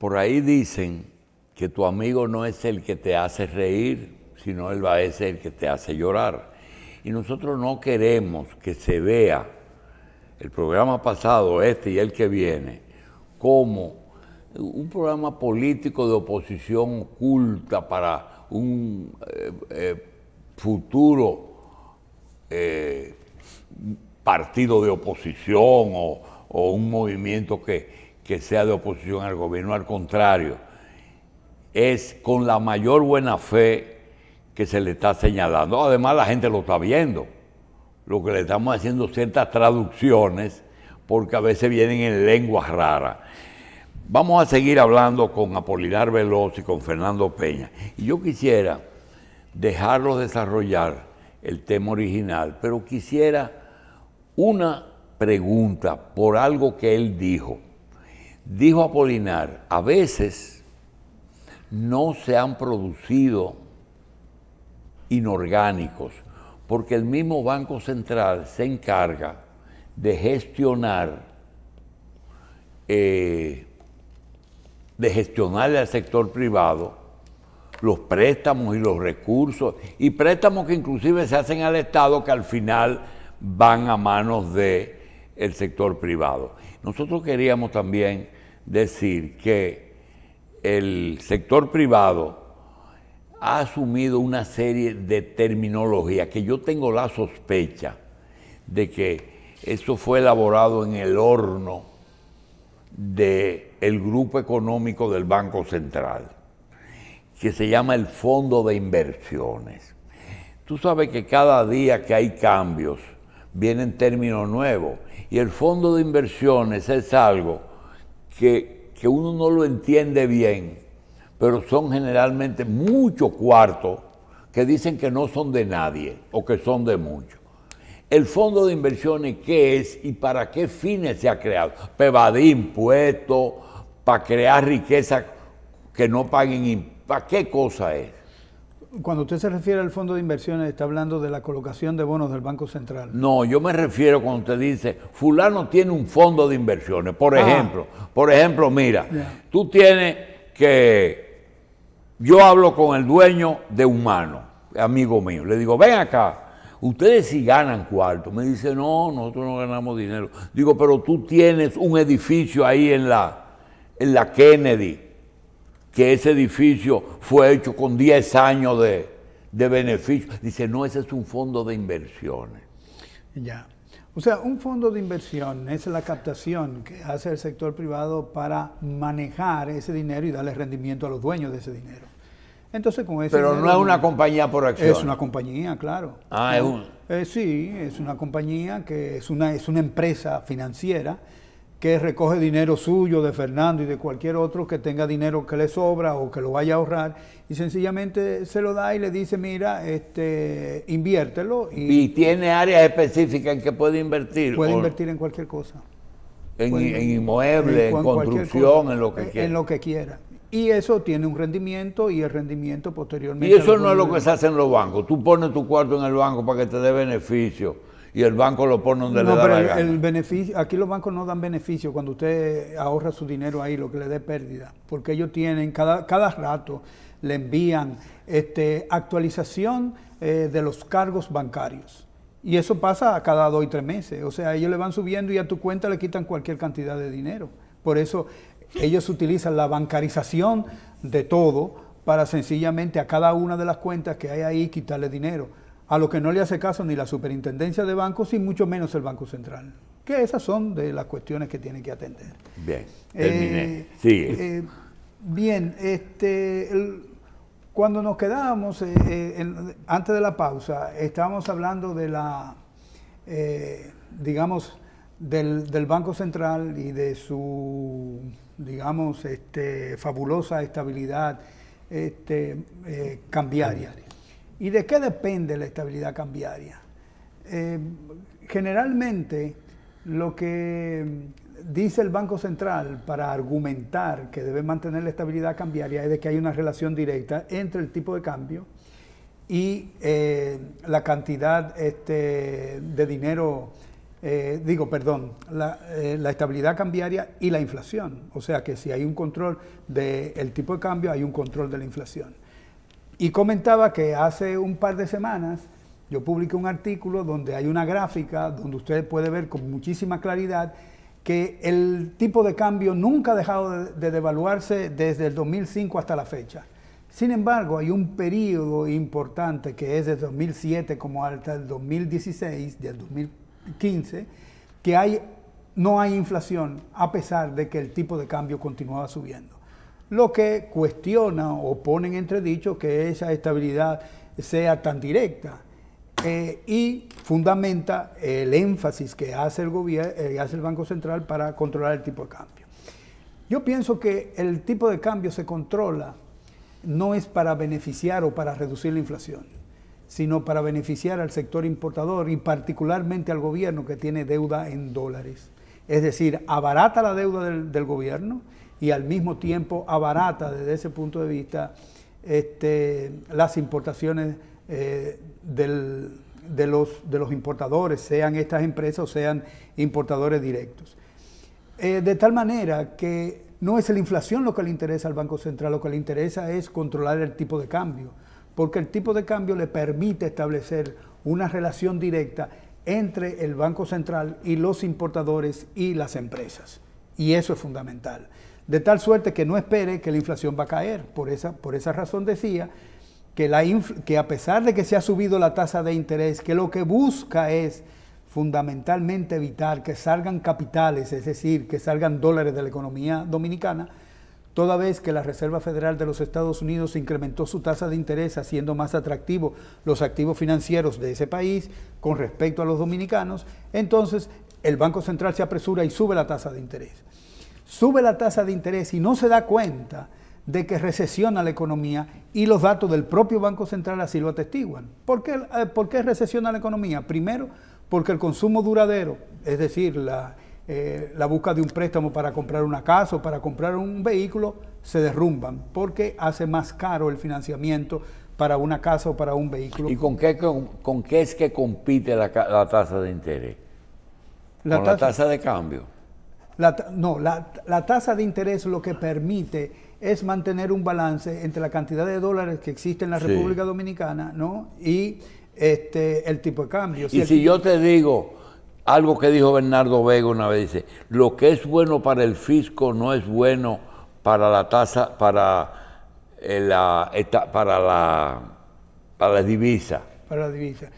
por ahí dicen que tu amigo no es el que te hace reír, sino él va a ser el que te hace llorar. Y nosotros no queremos que se vea el programa pasado, este y el que viene, como un programa político de oposición oculta para un futuro partido de oposición o un movimiento que sea de oposición al gobierno. Al contrario, es con la mayor buena fe que se le está señalando. Además, la gente lo está viendo. Lo que le estamos haciendo ciertas traducciones, porque a veces vienen en lenguas raras. Vamos a seguir hablando con Apolinar Veloz y con Fernando Peña. Y yo quisiera dejarlos desarrollar el tema original, pero quisiera una pregunta por algo que él dijo. Dijo Apolinar, a veces no se han producido inorgánicos, porque el mismo Banco Central se encarga de gestionarle al sector privado los préstamos y los recursos, y préstamos que inclusive se hacen al Estado que al final van a manos del sector privado. Nosotros queríamos también decir que el sector privado ha asumido una serie de terminología que yo tengo la sospecha de que eso fue elaborado en el horno del grupo económico del Banco Central, que se llama el Fondo de Inversiones. Tú sabes que cada día que hay cambios vienen términos nuevos, y el Fondo de Inversiones es algo que uno no lo entiende bien, pero son generalmente muchos cuartos que dicen que no son de nadie o que son de muchos. El Fondo de Inversiones, ¿qué es y para qué fines se ha creado? Para evadir impuestos, para crear riqueza que no paguen impuestos. ¿Para qué cosa es? Cuando usted se refiere al Fondo de Inversiones, está hablando de la colocación de bonos del Banco Central. No, yo me refiero cuando usted dice, fulano tiene un fondo de inversiones. Por ejemplo, mira, tú tienes que, yo hablo con el dueño de Humano, amigo mío, le digo, ven acá, ustedes sí ganan cuarto. Me dice, no, nosotros no ganamos dinero. Digo, pero tú tienes un edificio ahí en la Kennedy, que ese edificio fue hecho con 10 años de beneficio. Dice, no, ese es un fondo de inversiones. Ya. O sea, un fondo de inversión es la captación que hace el sector privado para manejar ese dinero y darle rendimiento a los dueños de ese dinero. Entonces, con ese Pero dinero, no es una compañía por acción. Es una compañía, claro. Ah, es una. Sí, es una compañía que es una empresa financiera que recoge dinero suyo, de Fernando y de cualquier otro que tenga dinero que le sobra o que lo vaya a ahorrar, y sencillamente se lo da y le dice, mira, inviértelo. ¿Y tiene áreas específicas en que puede invertir? Puede invertir en cualquier cosa. En inmuebles, en construcción, en lo que quiera. En lo que quiera. Y eso tiene un rendimiento, y el rendimiento posteriormente... Y eso no es lo que se hace en los bancos. Tú pones tu cuarto en el banco para que te dé beneficio, y el banco lo pone donde le da la gana. El beneficio, aquí los bancos no dan beneficio cuando usted ahorra su dinero ahí, lo que le dé pérdida, porque ellos tienen, cada rato le envían actualización de los cargos bancarios. Y eso pasa a cada 2 y 3 meses. O sea, ellos le van subiendo y a tu cuenta le quitan cualquier cantidad de dinero. Por eso ellos utilizan la bancarización de todo para sencillamente a cada una de las cuentas que hay ahí quitarle dinero. A lo que no le hace caso ni la superintendencia de bancos, y mucho menos el Banco Central. Que esas son de las cuestiones que tiene que atender. Bien, terminé. Sigue. Bien, cuando nos quedábamos, antes de la pausa, estábamos hablando de la, digamos, del Banco Central y de su, digamos, fabulosa estabilidad cambiaria. ¿Y de qué depende la estabilidad cambiaria? Generalmente, lo que dice el Banco Central para argumentar que debe mantener la estabilidad cambiaria es de que hay una relación directa entre el tipo de cambio y la cantidad de dinero la estabilidad cambiaria y la inflación. O sea que si hay un control del tipo de cambio, hay un control de la inflación. Y comentaba que hace un par de semanas yo publiqué un artículo donde hay una gráfica donde usted puede ver con muchísima claridad que el tipo de cambio nunca ha dejado de devaluarse desde el 2005 hasta la fecha. Sin embargo, hay un periodo importante que es desde 2007 como hasta el 2016, del 2015, que no hay inflación a pesar de que el tipo de cambio continuaba subiendo. Lo que cuestiona o pone en entredicho que esa estabilidad sea tan directa. Y fundamenta el énfasis que hace el gobierno, hace el Banco Central para controlar el tipo de cambio. Yo pienso que el tipo de cambio se controla no es para beneficiar o para reducir la inflación, sino para beneficiar al sector importador y particularmente al gobierno que tiene deuda en dólares. Es decir, abarata la deuda del gobierno y al mismo tiempo abarata desde ese punto de vista las importaciones de los importadores, sean estas empresas o sean importadores directos. De tal manera que no es la inflación lo que le interesa al Banco Central, lo que le interesa es controlar el tipo de cambio, porque el tipo de cambio le permite establecer una relación directa entre el Banco Central y los importadores y las empresas. Y eso es fundamental. De tal suerte que no espere que la inflación va a caer. Por esa razón decía que a pesar de que se ha subido la tasa de interés, que lo que busca es fundamentalmente evitar que salgan capitales, es decir, que salgan dólares de la economía dominicana, toda vez que la Reserva Federal de los Estados Unidos incrementó su tasa de interés, haciendo más atractivos los activos financieros de ese país con respecto a los dominicanos, entonces el Banco Central se apresura y sube la tasa de interés. Sube la tasa de interés y no se da cuenta de que recesiona la economía y los datos del propio Banco Central así lo atestiguan. ¿Por qué recesiona la economía? Primero, porque el consumo duradero, es decir, la búsqueda de un préstamo para comprar una casa o para comprar un vehículo, se derrumban porque hace más caro el financiamiento para una casa o para un vehículo. ¿Y con qué es que compite la tasa de interés? ¿Con la tasa de cambio? La tasa de interés lo que permite es mantener un balance entre la cantidad de dólares que existe en la República Dominicana, ¿no? Y el tipo de cambio. Y si yo te digo algo que dijo Bernardo Vega una vez, dice, lo que es bueno para el fisco no es bueno para la tasa, para la divisa. Para la divisa.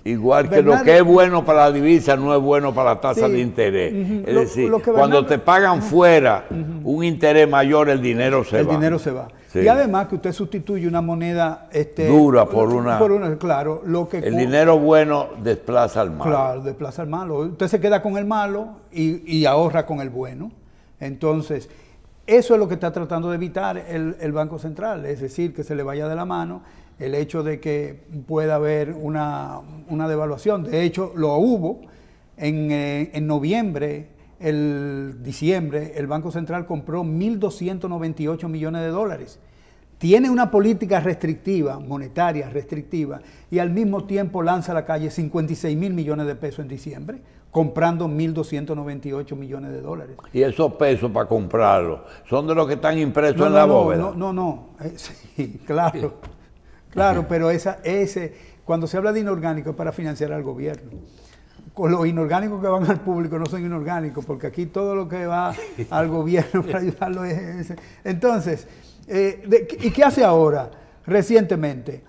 Igual que lo que es bueno para la divisa no es bueno para la tasa de interés. Es decir, cuando te pagan fuera un interés mayor, el dinero se va. El dinero se va. Sí. Y además que usted sustituye una moneda dura por una, claro, el dinero bueno desplaza al malo. Claro, desplaza al malo. Usted se queda con el malo y ahorra con el bueno. Entonces, eso es lo que está tratando de evitar el Banco Central, es decir, que se le vaya de la mano el hecho de que pueda haber una devaluación. De hecho, lo hubo en noviembre, diciembre, el Banco Central compró 1.298 millones de dólares. Tiene una política restrictiva, monetaria restrictiva, y al mismo tiempo lanza a la calle 56.000 millones de pesos en diciembre, comprando 1.298 millones de dólares. ¿Y esos pesos para comprarlos son de los que están impresos en la bóveda? No. Sí, claro. Claro, pero cuando se habla de inorgánico es para financiar al gobierno. Con los inorgánicos que van al público no son inorgánicos, porque aquí todo lo que va al gobierno para ayudarlo es... Entonces, ¿y qué hace ahora? Recientemente,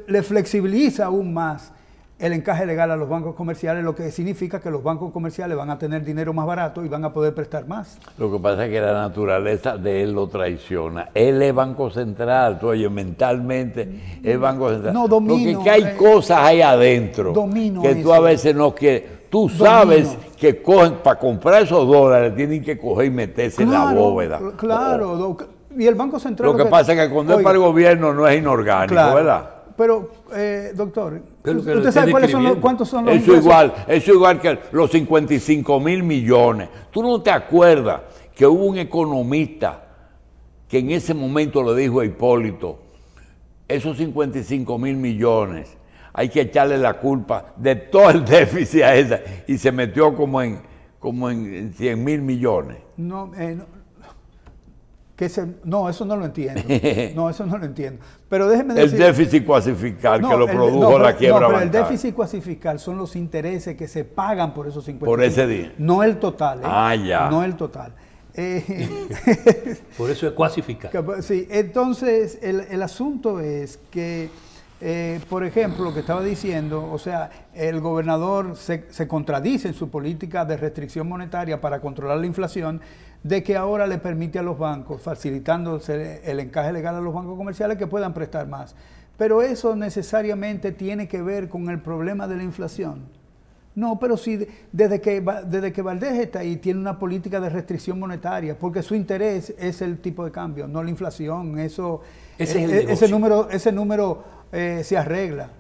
le flexibiliza aún más el encaje legal a los bancos comerciales, lo que significa que los bancos comerciales van a tener dinero más barato y van a poder prestar más. Lo que pasa es que la naturaleza de él lo traiciona. Él es Banco Central, tú oyes, mentalmente es Banco Central. No, domino. Porque hay cosas ahí adentro que tú a veces no quieres. Tú sabes que cogen, para comprar esos dólares, tienen que coger y meterse en la bóveda. Claro, y el Banco Central... Lo que pasa es que cuando es para el gobierno no es inorgánico, ¿verdad? Pero, doctor, ¿usted sabe cuántos son los eso igual que los 55.000 millones. ¿Tú no te acuerdas que hubo un economista que en ese momento le dijo a Hipólito, esos 55.000 millones hay que echarle la culpa de todo el déficit a esa, y se metió como en 100.000 millones. No, no, eso no lo entiendo. No, eso no lo entiendo. Pero déjeme decir... El déficit cuasificar que lo produjo la quiebra pero bancaria. el déficit cuasificar son los intereses que se pagan por esos 50. Por ese día. No el total. Ya. No el total. Por eso es cuasificar. Sí, entonces el asunto es que, por ejemplo, lo que estaba diciendo, o sea, el gobernador se contradice en su política de restricción monetaria para controlar la inflación, de que ahora le permite a los bancos, facilitándose el encaje legal a los bancos comerciales, que puedan prestar más. Pero eso necesariamente tiene que ver con el problema de la inflación. No, pero sí, desde que Valdés está ahí, tiene una política de restricción monetaria, porque su interés es el tipo de cambio, no la inflación. Eso, ese número se arregla.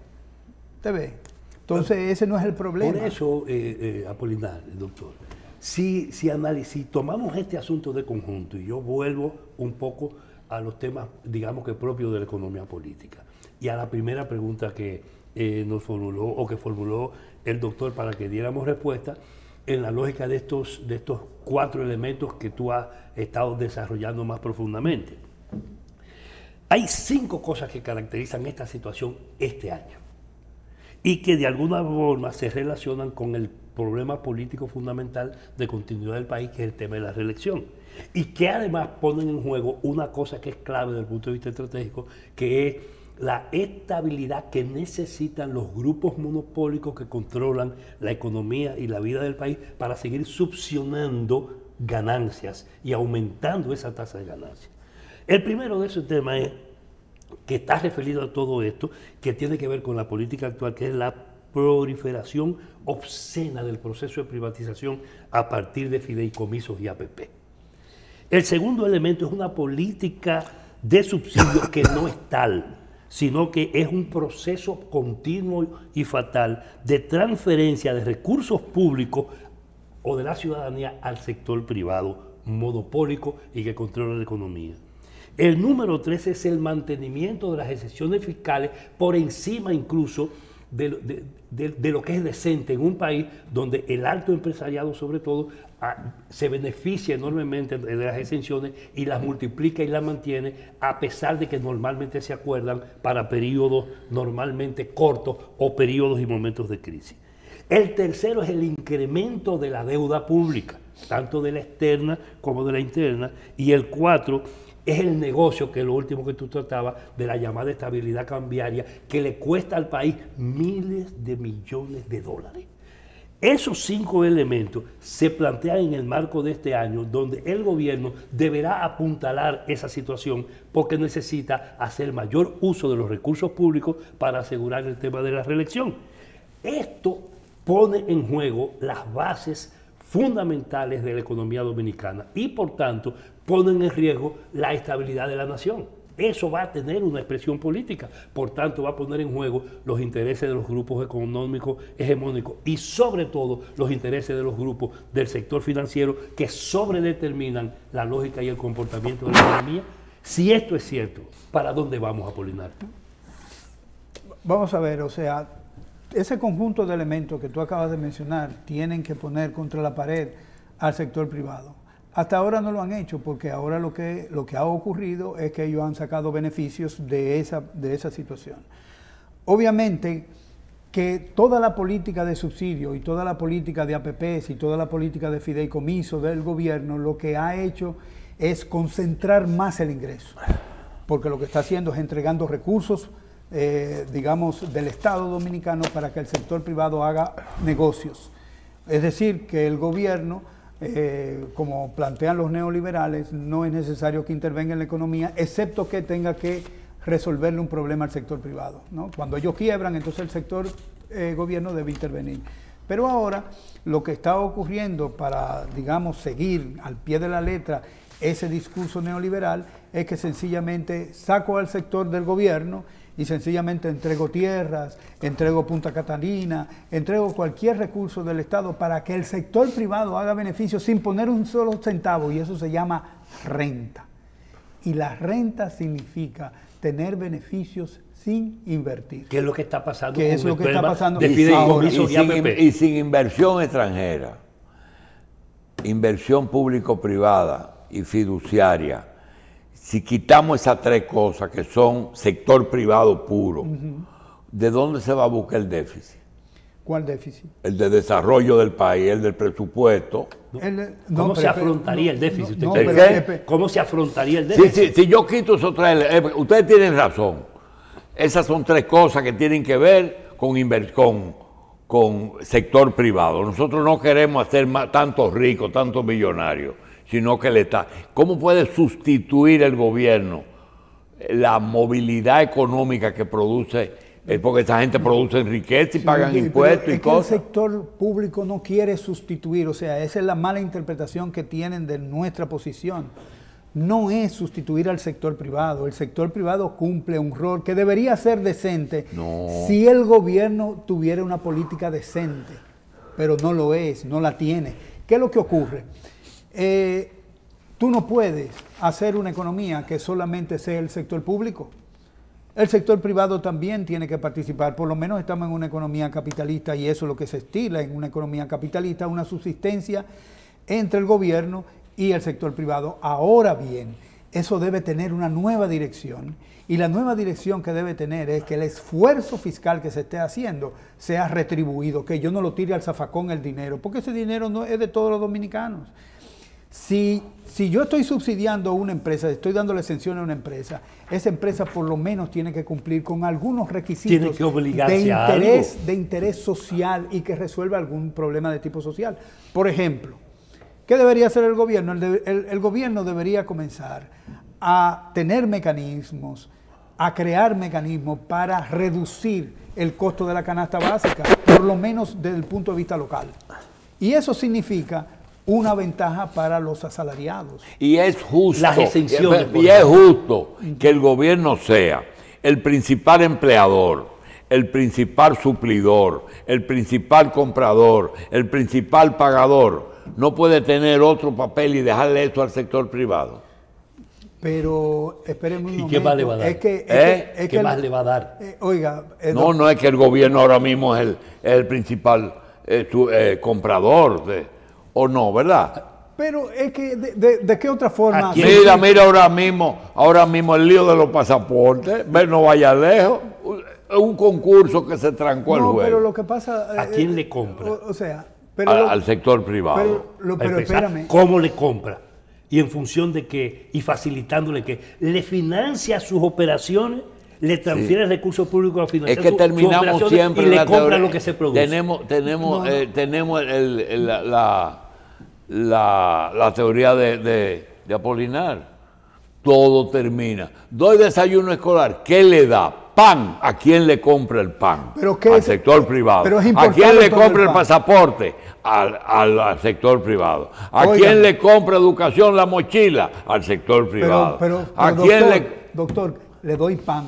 ¿Te ve? Entonces, ese no es el problema. Por eso, Apolinar, doctor, si tomamos este asunto de conjunto, y yo vuelvo un poco a los temas, digamos que propios de la economía política, y a la primera pregunta que nos formuló, o que formuló el doctor para que diéramos respuesta, en la lógica de estos 4 elementos que tú has estado desarrollando más profundamente. Hay 5 cosas que caracterizan esta situación este año, y que de alguna forma se relacionan con el problema político fundamental de continuidad del país, que es el tema de la reelección, y que además ponen en juego una cosa que es clave desde el punto de vista estratégico, que es la estabilidad que necesitan los grupos monopólicos que controlan la economía y la vida del país para seguir subsionando ganancias y aumentando esa tasa de ganancias. El primero de esos temas es que está referido a todo esto, que tiene que ver con la política actual, que es la proliferación obscena del proceso de privatización a partir de fideicomisos y APP. El segundo elemento es una política de subsidio que no es tal, sino que es un proceso continuo y fatal de transferencia de recursos públicos o de la ciudadanía al sector privado, monopólico y que controla la economía. El número 3 es el mantenimiento de las excepciones fiscales por encima incluso de lo que es decente en un país donde el alto empresariado, sobre todo, se beneficia enormemente de las exenciones y las multiplica y las mantiene, a pesar de que normalmente se acuerdan para periodos normalmente cortos o periodos y momentos de crisis. El tercero es el incremento de la deuda pública, tanto de la externa como de la interna, y el 4 es el negocio, que es lo último que tú tratabas, de la llamada estabilidad cambiaria, que le cuesta al país miles de millones de dólares. Esos 5 elementos se plantean en el marco de este año, donde el gobierno deberá apuntalar esa situación porque necesita hacer mayor uso de los recursos públicos para asegurar el tema de la reelección. Esto pone en juego las bases fundamentales de la economía dominicana y, por tanto, ponen en riesgo la estabilidad de la nación. Eso va a tener una expresión política, por tanto va a poner en juego los intereses de los grupos económicos hegemónicos y sobre todo los intereses de los grupos del sector financiero que sobredeterminan la lógica y el comportamiento de la economía. Si esto es cierto, ¿para dónde vamos, Apolinar? Vamos a ver, o sea, ese conjunto de elementos que tú acabas de mencionar tienen que poner contra la pared al sector privado. Hasta ahora no lo han hecho porque ahora lo que ha ocurrido es que ellos han sacado beneficios de esa situación. Obviamente que toda la política de subsidio y toda la política de APPs y toda la política de fideicomiso del gobierno lo que ha hecho es concentrar más el ingreso, porque lo que está haciendo es entregando recursos digamos, del Estado dominicano para que el sector privado haga negocios. Es decir, que el gobierno, como plantean los neoliberales, no es necesario que intervenga en la economía, excepto que tenga que resolverle un problema al sector privado, ¿no? Cuando ellos quiebran, entonces el sector gobierno debe intervenir. Pero ahora, lo que está ocurriendo para, digamos, seguir al pie de la letra ese discurso neoliberal es que sencillamente saco al sector del gobierno y sencillamente entrego tierras, entrego Punta Catalina, entrego cualquier recurso del Estado para que el sector privado haga beneficios sin poner un solo centavo, y eso se llama renta. Y la renta significa tener beneficios sin invertir. ¿Qué es lo que está pasando? ¿Qué es lo que está pasando? De fideicomisos y APP. Y sin inversión extranjera, inversión público-privada y fiduciaria, si quitamos esas tres cosas que son sector privado puro, ¿de dónde se va a buscar el déficit? ¿Cuál déficit? El de desarrollo del país, el del presupuesto. ¿Cómo se afrontaría el déficit? ¿Cómo se afrontaría el Sí, déficit? si yo quito esos tres, ustedes tienen razón. Esas son tres cosas que tienen que ver con sector privado. Nosotros no queremos hacer tantos ricos, tantos millonarios, sino que el Estado. ¿Cómo puede sustituir el gobierno la movilidad económica que produce? Porque esa gente produce riqueza y pagan impuestos y cosas. El sector público no quiere sustituir, o sea, esa es la mala interpretación que tienen de nuestra posición. No es sustituir al sector privado. El sector privado cumple un rol que debería ser decente si el gobierno tuviera una política decente, pero no lo es, no la tiene. ¿Qué es lo que ocurre? Tú no puedes hacer una economía que solamente sea el sector público. El sector privado también tiene que participar, por lo menos estamos en una economía capitalista y eso es lo que se estila en una economía capitalista, una subsistencia entre el gobierno y el sector privado. Ahora bien, eso debe tener una nueva dirección y la nueva dirección que debe tener es que el esfuerzo fiscal que se esté haciendo sea retribuido, que yo no lo tire al zafacón el dinero, porque ese dinero no es de todos los dominicanos. Si yo estoy subsidiando a una empresa, estoy dándole exención a una empresa, esa empresa por lo menos tiene que cumplir con algunos requisitos tiene que obligarse a algo. De interés social y que resuelva algún problema de tipo social. Por ejemplo, ¿qué debería hacer el gobierno? El gobierno debería comenzar a tener mecanismos, a crear mecanismos para reducir el costo de la canasta básica, por lo menos desde el punto de vista local. Y eso significa una ventaja para los asalariados. Y es justo, las exenciones, y es justo que el gobierno sea el principal empleador, el principal suplidor, el principal comprador, el principal pagador. No puede tener otro papel y dejarle esto al sector privado. Pero espérenme un momento. ¿Y qué más le va a dar? ¿Qué más le va a dar? Oiga, no es que el gobierno ahora mismo es el principal comprador o no, ¿verdad? Pero es que, ¿de qué otra forma? Mira, ahora mismo el lío de los pasaportes, no vaya lejos, es un concurso que se trancó el juego. Pero lo que pasa... ¿A quién le compra? O sea... al sector privado. Pero espérame. ¿Cómo le compra? Y en función de qué, y facilitándole que le financia sus operaciones, le transfiere recursos públicos a financiar es que terminamos siempre y le compra lo que se produce. Tenemos la teoría de Apolinar. Todo termina. Doy desayuno escolar. ¿Qué le da? Pan. ¿A quién le compra el pan? Al sector privado. ¿A quién le compra el pasaporte? Al sector privado. ¿A quién le compra educación la mochila? Al sector privado. ¿A quién doctor, le doy pan.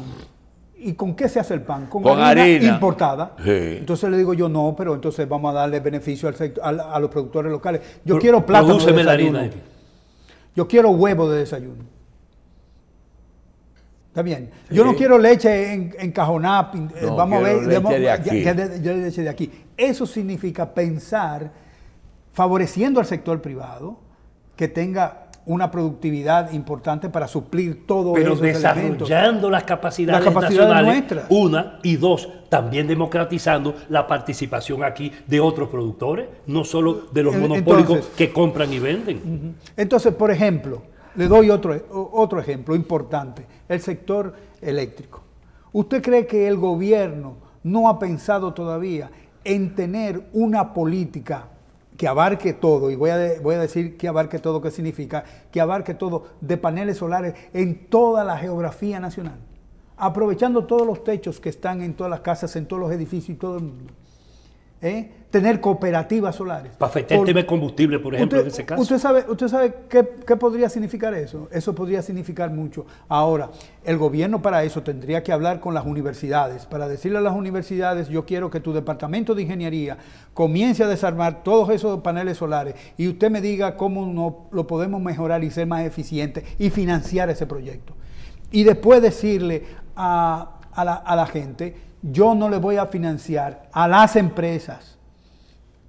¿Y con qué se hace el pan? Con harina importada. Sí. Entonces le digo yo, no, pero entonces vamos a darle beneficio a los productores locales. Yo quiero plátano de desayuno. Yo quiero huevo de desayuno. ¿Está bien? Sí. Yo no quiero leche encajonada. Vamos a ver. Leche de aquí. Eso significa pensar, favoreciendo al sector privado, que tenga una productividad importante para suplir todo eso. Pero desarrollando las capacidades nacionales, nuestras. Una, y dos, también democratizando la participación aquí de otros productores, no solo de los monopólicos que compran y venden. Entonces, por ejemplo, le doy otro ejemplo importante, el sector eléctrico. ¿Usted cree que el gobierno no ha pensado todavía en tener una política que abarque todo, y voy a decir que abarque todo, ¿qué significa? Que abarque todo de paneles solares en toda la geografía nacional, aprovechando todos los techos que están en todas las casas, en todos los edificios y todo el mundo. Tener cooperativas solares. Para afectar el tema de combustible, por ejemplo, en ese caso. ¿Usted sabe qué podría significar eso? Eso podría significar mucho. Ahora, el gobierno para eso tendría que hablar con las universidades, para decirle a las universidades, yo quiero que tu departamento de ingeniería comience a desarmar todos esos paneles solares y usted me diga cómo lo podemos mejorar y ser más eficientes y financiar ese proyecto. Y después decirle a a la gente, yo no le voy a financiar a las empresas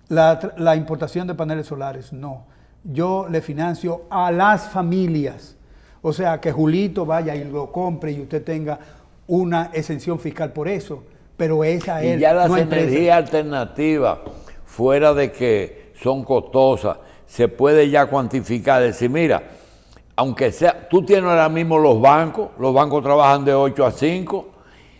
la importación de paneles solares, no. Yo le financio a las familias. O sea, que Julito vaya y lo compre y usted tenga una exención fiscal por eso. Pero esa es... Y ya las energías alternativas, fuera de que son costosas, se puede ya cuantificar, decir, mira, aunque sea, tú tienes ahora mismo los bancos trabajan de 8 a 5,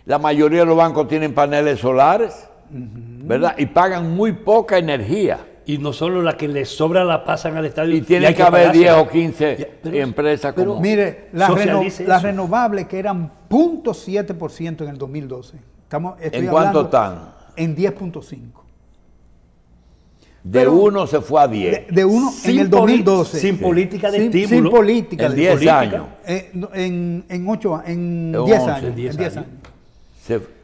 la mayoría de los bancos tienen paneles solares, ¿verdad? Y pagan muy poca energía. Y no solo la que les sobra la pasan al estadio. Y tiene que haber 10 o 15 empresas como... Mire, las renovables que eran 0.7% en el 2012. ¿En cuánto están? En 10.5. De 1 se fue a 10. De 1 en el 2012. Sin política de estímulo. Sin política en 10 años. En 10 años. En 10 años.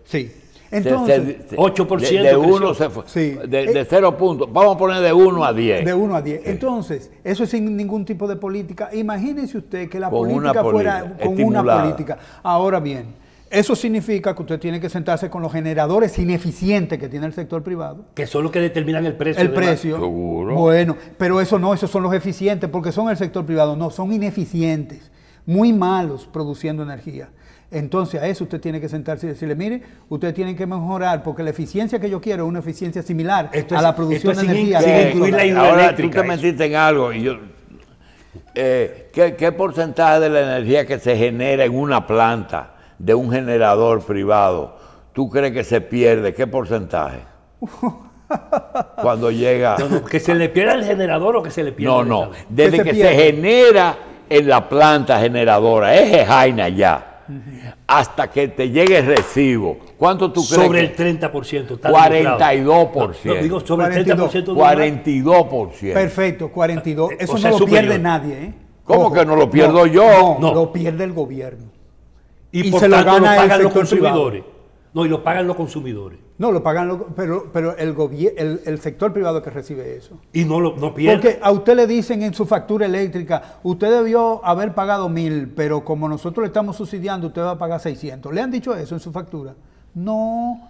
Sí. Entonces, 8%. De 1 se fue. Sí. De 0 puntos. Vamos a poner de 1 a 10. De 1 a 10. Sí. Entonces, eso es sin ningún tipo de política. Imagínense usted que la con política fuera con estimulada. Una política. Ahora bien, eso significa que usted tiene que sentarse con los generadores ineficientes que tiene el sector privado. Que son los que determinan el precio. El precio. Seguro. Bueno, pero eso no, esos son los eficientes, porque son el sector privado. No, son ineficientes, muy malos produciendo energía. Entonces a eso usted tiene que sentarse y decirle, mire, usted tiene que mejorar, porque la eficiencia que yo quiero es una eficiencia similar a la producción de energía. Sin incluir la hidroeléctrica. Ahora tú te metiste en algo y yo... ¿qué porcentaje de la energía que se genera en una planta de un generador privado tú crees que se pierde? ¿Qué porcentaje? Cuando llega... No, que se le pierda el generador o que se le pierda el No, desde que se genera en la planta generadora, es Jaina ya. Hasta que te llegue el recibo. ¿Cuánto tú crees? Sobre el 30%. 42%. No, digo sobre el 30%. 42%. Perfecto, 42%. Eso no lo pierde nadie, ¿eh? ¿Cómo que no lo pierdo yo? No, lo pierde el gobierno. Y por tanto lo pagan los consumidores. No, y lo pagan los consumidores. No, lo pagan, pero el sector privado que recibe eso. Y no pierde. Porque a usted le dicen en su factura eléctrica, usted debió haber pagado 1.000, pero como nosotros le estamos subsidiando, usted va a pagar 600. ¿Le han dicho eso en su factura? No,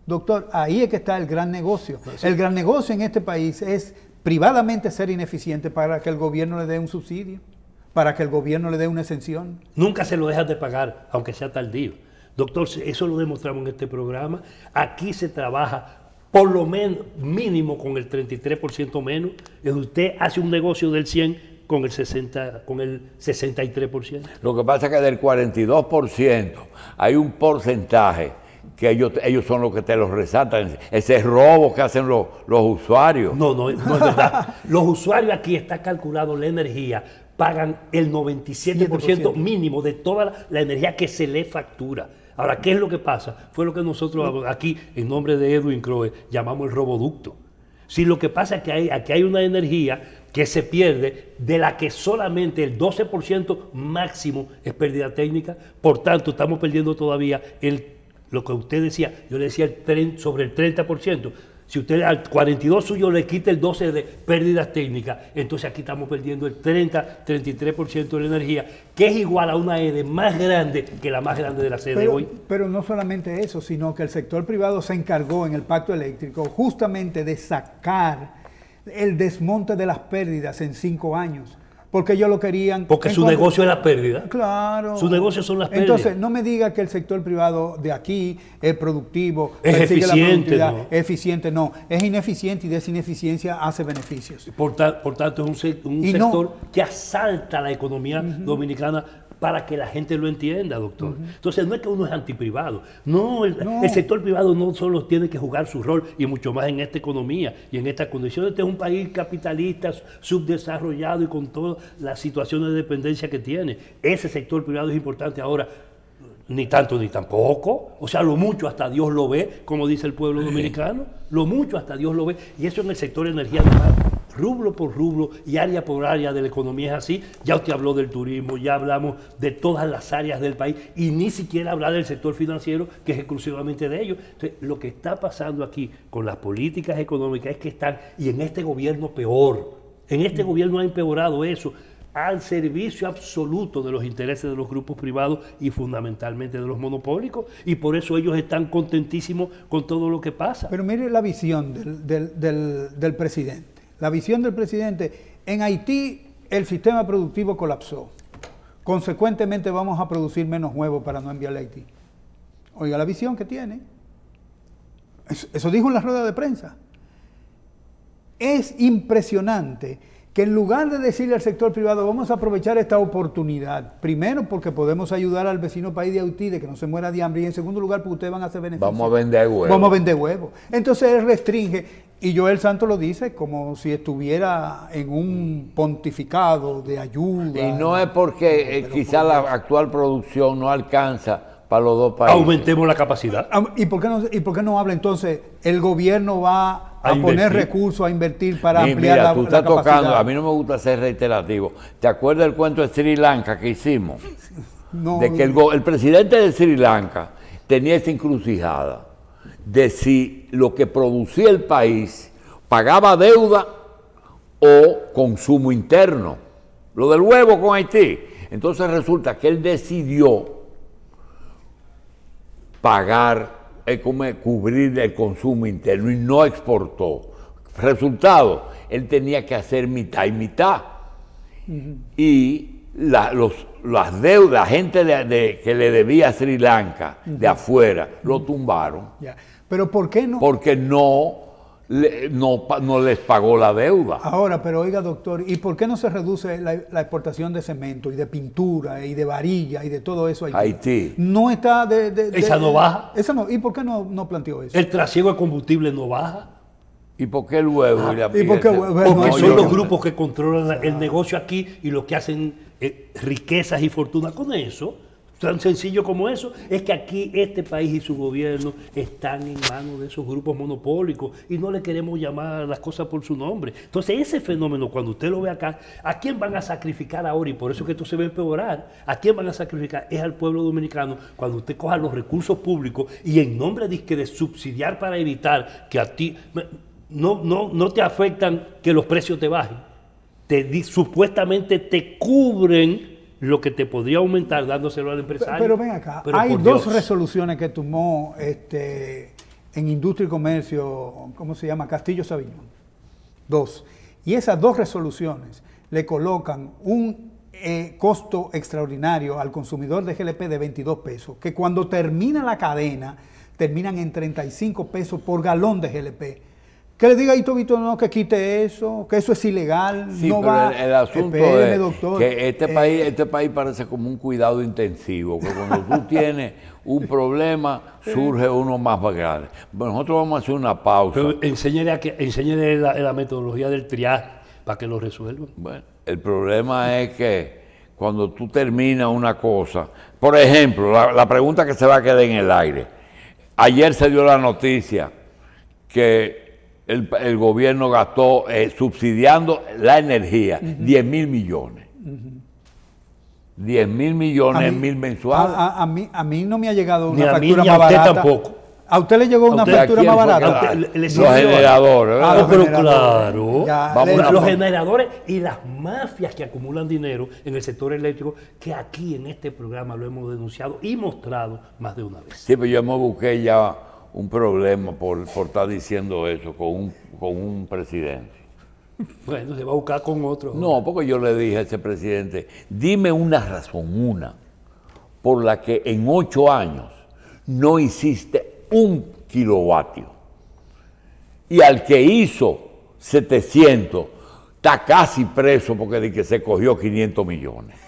doctor, ahí es que está el gran negocio. Sí. El gran negocio en este país es privadamente ser ineficiente para que el gobierno le dé un subsidio, para que el gobierno le dé una exención. Nunca se lo dejas de pagar, aunque sea tardío. Doctor, eso lo demostramos en este programa. Aquí se trabaja por lo menos mínimo con el 33% menos. Usted hace un negocio del 100 con el 63%. Lo que pasa es que del 42% hay un porcentaje que ellos son los que te lo resaltan. Ese robo que hacen los usuarios. No es verdad. Los usuarios aquí está calculado la energía, pagan el 97% mínimo de toda la energía que se le factura. Ahora, ¿qué es lo que pasa? Fue lo que nosotros aquí, en nombre de Edwin Crowe, llamamos el roboducto. Si lo que pasa es que aquí hay una energía que se pierde, de la que solamente el 12% máximo es pérdida técnica, por tanto, estamos perdiendo todavía lo que usted decía, yo le decía sobre el 30%. Si usted al 42 suyo le quita el 12 de pérdidas técnicas, entonces aquí estamos perdiendo el 33% de la energía, que es igual a una EDE más grande que la más grande de la sede hoy. Pero no solamente eso, sino que el sector privado se encargó en el pacto eléctrico justamente de sacar el desmonte de las pérdidas en 5 años. Porque ellos lo querían... Porque su negocio es la pérdida. Claro. Su negocio son las pérdidas. Entonces, no me diga que el sector privado de aquí es productivo, es eficiente, ¿no? Es eficiente, no. Es ineficiente y de esa ineficiencia hace beneficios. Por tanto, es un sector que asalta la economía dominicana para que la gente lo entienda, doctor. Entonces, no es que uno es antiprivado. No, el sector privado no solo tiene que jugar su rol, y mucho más en esta economía y en estas condiciones. Este es un país capitalista, subdesarrollado y con todas las situaciones de dependencia que tiene. Ese sector privado es importante ahora. Ni tanto ni tampoco. O sea, lo mucho hasta Dios lo ve, como dice el pueblo dominicano. Lo mucho hasta Dios lo ve. Y eso en el sector de energía, además, rublo por rublo y área por área de la economía es así. Ya usted habló del turismo, ya hablamos de todas las áreas del país y ni siquiera hablar del sector financiero, que es exclusivamente de ellos. Entonces, lo que está pasando aquí con las políticas económicas es que están, y en este gobierno peor, en este gobierno ha empeorado eso. al servicio absoluto de los intereses de los grupos privados y fundamentalmente de los monopólicos, y por eso ellos están contentísimos con todo lo que pasa. Pero mire la visión del presidente. La visión del presidente, en Haití el sistema productivo colapsó. Consecuentemente vamos a producir menos huevos para no enviarle a Haití. Oiga la visión que tiene. Eso dijo en la rueda de prensa. Es impresionante que en lugar de decirle al sector privado, vamos a aprovechar esta oportunidad, primero porque podemos ayudar al vecino país de Haití de que no se muera de hambre, y en segundo lugar porque ustedes van a hacer beneficios. Vamos a vender huevos. Vamos a vender huevos. Entonces él restringe, y Joel Santos lo dice como si estuviera en un pontificado de ayuda. Y no es porque quizá la actual producción no alcanza para los dos países. Aumentemos la capacidad. ¿Y por qué no habla entonces? El gobierno va a poner recursos, a invertir para ampliar la capacidad. Tú estás tocando, a mí no me gusta ser reiterativo. ¿Te acuerdas del cuento de Sri Lanka que hicimos? No, de que el presidente de Sri Lanka tenía esa encrucijada de si lo que producía el país pagaba deuda o consumo interno. Lo del huevo con Haití. Entonces resulta que él decidió cubrir el consumo interno y no exportó. Resultado, él tenía que hacer mitad y mitad. Y las deudas, la gente que le debía a Sri Lanka de afuera, lo tumbaron. Ya. Pero ¿por qué no? Porque no les pagó la deuda. Ahora, pero oiga, doctor, ¿y por qué no se reduce la exportación de cemento y de pintura y de varilla y de todo eso a Haití? No está ¿Esa no baja? Esa no. ¿Y por qué no planteó eso? El trasiego de combustible no baja. ¿Y por qué el huevo? ¿Y por qué el huevo? Porque No, son los grupos que controlan el negocio aquí y los que hacen riquezas y fortuna con eso. Tan sencillo como eso, es que aquí este país y su gobierno están en manos de esos grupos monopólicos y no le queremos llamar las cosas por su nombre. Entonces ese fenómeno, cuando usted lo ve acá, ¿a quién van a sacrificar ahora? Y por eso es que esto se va a empeorar. ¿A quién van a sacrificar? Es al pueblo dominicano cuando usted coja los recursos públicos y en nombre de subsidiar para evitar que a ti no te afectan que los precios te bajen. Supuestamente te cubren lo que te podría aumentar dándoselo al empresario. Pero ven acá, hay dos resoluciones que tomó en Industria y Comercio, ¿cómo se llama? Castillo Sabiñón. Dos. Y esas dos resoluciones le colocan un costo extraordinario al consumidor de GLP de 22 pesos, que cuando termina la cadena, terminan en 35 pesos por galón de GLP. Que le diga a Hito Vito, no, que quite eso, que eso es ilegal. Sí, no pero va. el asunto es doctor, que este país parece como un cuidado intensivo, que cuando tú tienes un problema, surge uno más grande. Bueno, nosotros vamos a hacer una pausa. Pero enséñele la metodología del triaje para que lo resuelvan. Bueno, el problema es que cuando tú terminas una cosa, por ejemplo, la pregunta que se va a quedar en el aire. Ayer se dio la noticia que el gobierno gastó subsidiando la energía 10.000 millones. 10.000 millones en 1.000 mensuales. A mí no me ha llegado una ni factura ni más barata. A usted tampoco. ¿A usted le llegó una factura más barata? Los generadores. Ah, pero claro. Los generadores y las mafias que acumulan dinero en el sector eléctrico, que aquí en este programa lo hemos denunciado y mostrado más de una vez. Sí, pero yo me busqué ya un problema por estar diciendo eso con un presidente. Bueno, se va a buscar con otro. No, porque yo le dije a ese presidente, dime una razón, por la que en 8 años no hiciste 1 kilovatio. Y al que hizo 700, está casi preso porque de que se cogió 500 millones.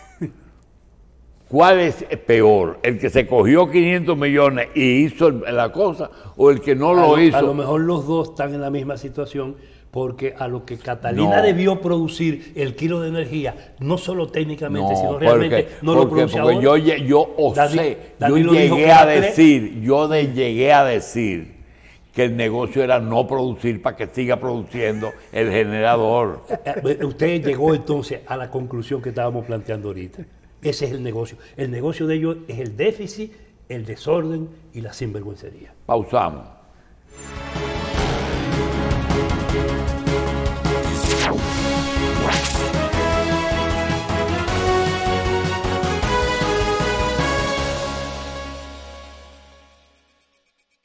¿Cuál es peor? ¿El que se cogió 500 millones y hizo la cosa o el que no lo hizo? A lo mejor los dos están en la misma situación, porque a lo que Catalina debió producir el kilo de energía, no solo técnicamente, sino realmente no lo produce ahora. Porque yo llegué a decir que el negocio era no producir para que siga produciendo el generador. Usted llegó entonces a la conclusión que estábamos planteando ahorita. Ese es el negocio. El negocio de ellos es el déficit, el desorden y la sinvergüencería. Pausamos.